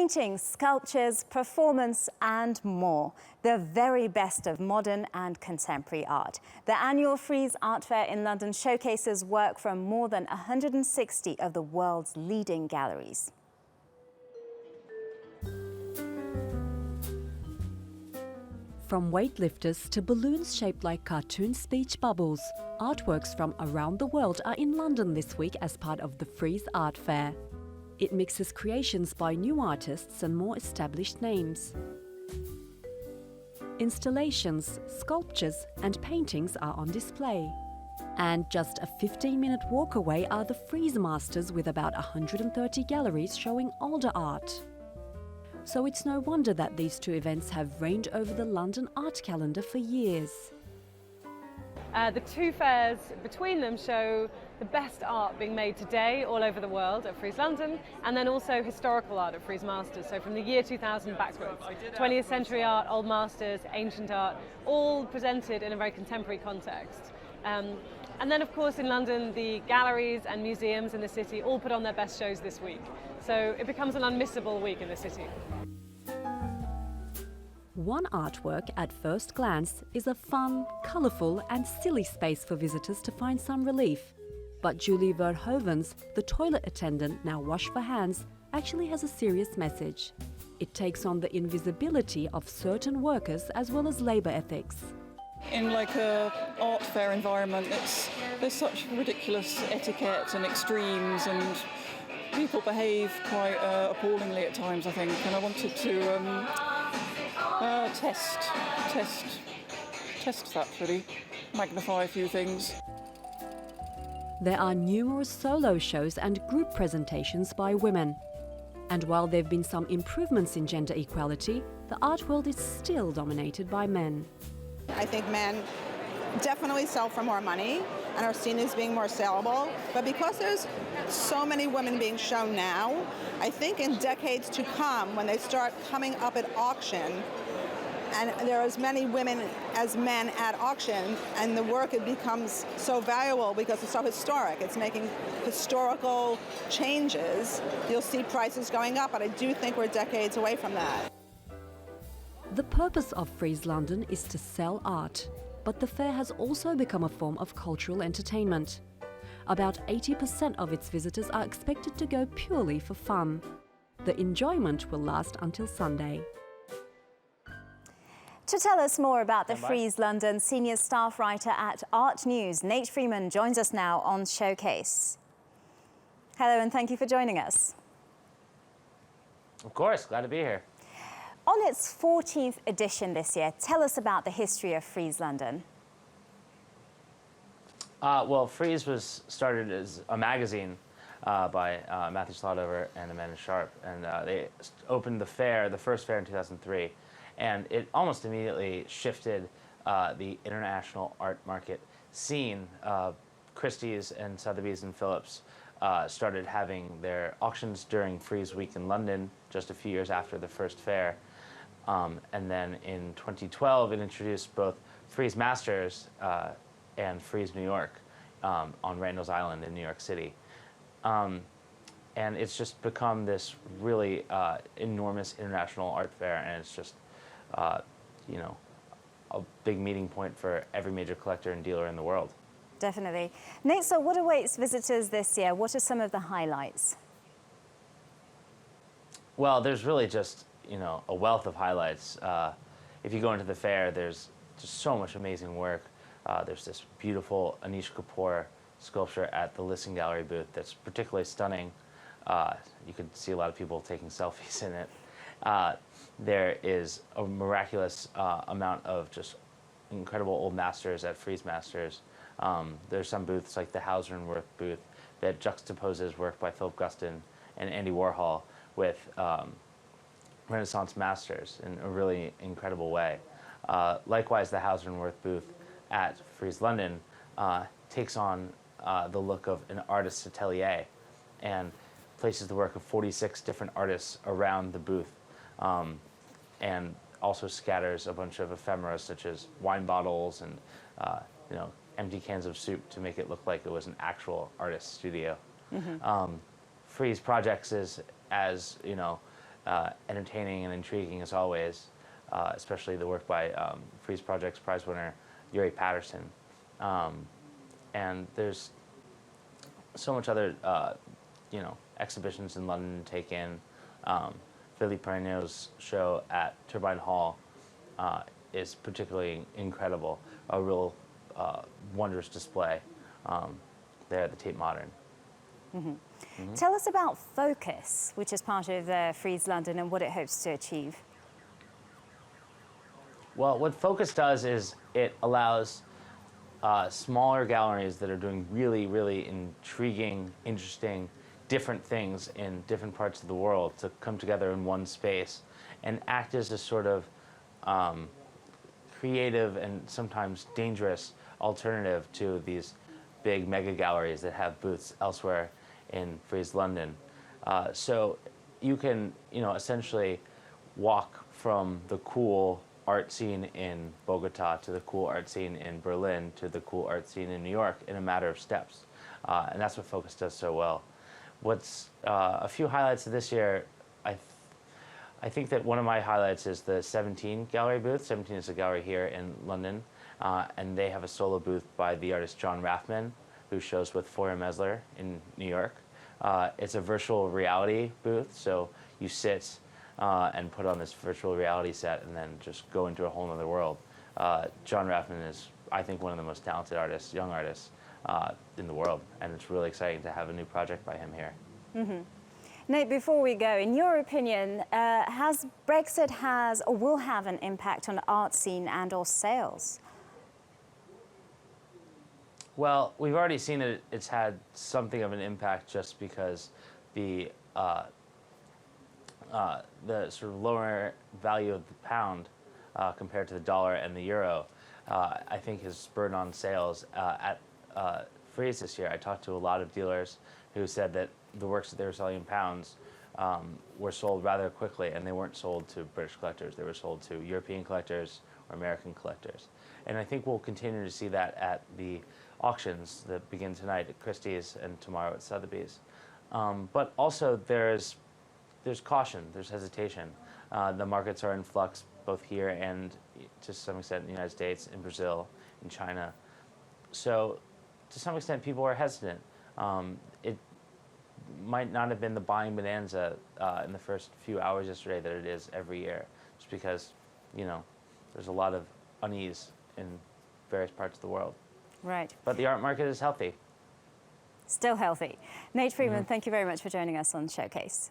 Paintings, sculptures, performance and more. The very best of modern and contemporary art. The annual Frieze Art Fair in London showcases work from more than 160 of the world's leading galleries. From weightlifters to balloons shaped like cartoon speech bubbles, artworks from around the world are in London this week as part of the Frieze Art Fair. It mixes creations by new artists and more established names. Installations, sculptures and paintings are on display. And just a 15-minute walk away are the Frieze Masters with about 130 galleries showing older art. So it's no wonder that these two events have reigned over the London art calendar for years. The two fairs between them show the best art being made today all over the world at Frieze London, and then also historical art at Frieze Masters, so from the year 2000 backwards. 20th century art, old masters, ancient art, all presented in a very contemporary context. And then of course in London, the galleries and museums in the city all put on their best shows this week. So it becomes an unmissable week in the city. One artwork at first glance is a fun, colourful and silly space for visitors to find some relief. But Julie Verhoeven's The Toilet Attendant Now Wash for Hands actually has a serious message. It takes on the invisibility of certain workers as well as labour ethics. In like a art fair environment, there's such ridiculous etiquette and extremes, and people behave quite appallingly at times, I think, and I wanted to test that, really, magnify a few things. There are numerous solo shows and group presentations by women. And while there have been some improvements in gender equality, the art world is still dominated by men. I think men definitely sell for more money and are seen as being more saleable, but because there's so many women being shown now, I think in decades to come, when they start coming up at auction, and there are as many women as men at auction, and the work, it becomes so valuable because it's so historic. It's making historical changes. You'll see prices going up, but I do think we're decades away from that. The purpose of Frieze London is to sell art, but the fair has also become a form of cultural entertainment. About 80% of its visitors are expected to go purely for fun. The enjoyment will last until Sunday. To tell us more about the Frieze London, senior staff writer at Art News, Nate Freeman, joins us now on Showcase. Hello and thank you for joining us. Of course, glad to be here. On its 14th edition this year, tell us about the history of Frieze London. Well, Frieze was started as a magazine by Matthew Slaughtover and Amanda Sharp, and they opened the fair, the first fair in 2003, and it almost immediately shifted the international art market scene. Christie's and Sotheby's and Phillips started having their auctions during Frieze Week in London just a few years after the first fair. And then in 2012, it introduced both Frieze Masters and Frieze New York on Randall's Island in New York City. And it's just become this really enormous international art fair, and it's just, you know, a big meeting point for every major collector and dealer in the world. Definitely. Nate, so what awaits visitors this year? What are some of the highlights? Well, there's really just, you know, a wealth of highlights. If you go into the fair, there's just so much amazing work. There's this beautiful Anish Kapoor sculpture at the Lisson Gallery booth that's particularly stunning. You could see a lot of people taking selfies in it. There is a miraculous amount of just incredible old masters at Frieze Masters. There's some booths like the Hauser and Wirth booth that juxtaposes work by Philip Guston and Andy Warhol with Renaissance masters in a really incredible way. Likewise, the Hauser and Wirth booth at Frieze London takes on the look of an artist's atelier and places the work of 46 different artists around the booth, and also scatters a bunch of ephemera such as wine bottles and you know, empty cans of soup to make it look like it was an actual artist's studio. Frieze projects is as, you know, entertaining and intriguing as always, especially the work by Frieze Project's prize winner, Yuri Patterson. And there's so much other, exhibitions in London to take in. Philippe Perrineau's show at Turbine Hall is particularly incredible, a real wondrous display there at the Tate Modern. Tell us about Focus, which is part of Frieze London, and what it hopes to achieve. Well, what Focus does is it allows smaller galleries that are doing really, really intriguing, interesting, different things in different parts of the world to come together in one space and act as a sort of creative and sometimes dangerous alternative to these big mega galleries that have booths elsewhere in Frieze London. So you can, essentially walk from the cool art scene in Bogota to the cool art scene in Berlin to the cool art scene in New York in a matter of steps. And that's what Focus does so well. What's a few highlights of this year, I think that one of my highlights is the 17 gallery booth. 17 is a gallery here in London, and they have a solo booth by the artist John Rathman, who shows with Foyer Mesler in New York. It's a virtual reality booth, so you sit and put on this virtual reality set and then just go into a whole other world. John Rathman is, I think, one of the most talented artists, young artists, in the world, and it's really exciting to have a new project by him here. Nate, before we go, in your opinion, has Brexit or will have an impact on the art scene and or sales? Well, we've already seen that it's had something of an impact just because the sort of lower value of the pound compared to the dollar and the euro, I think has spurred on sales at Frieze this year. I talked to a lot of dealers who said that the works that they were selling in pounds were sold rather quickly, and they weren't sold to British collectors. They were sold to European collectors or American collectors. And I think we'll continue to see that at the auctions that begin tonight at Christie's and tomorrow at Sotheby's. But also there's caution, there's hesitation. The markets are in flux both here and to some extent in the United States, in Brazil, in China. So to some extent people are hesitant. It might not have been the buying bonanza in the first few hours yesterday that it is every year, just because, there's a lot of unease in various parts of the world. Right. But the art market is healthy. Still healthy. Nate Freeman, thank you very much for joining us on Showcase.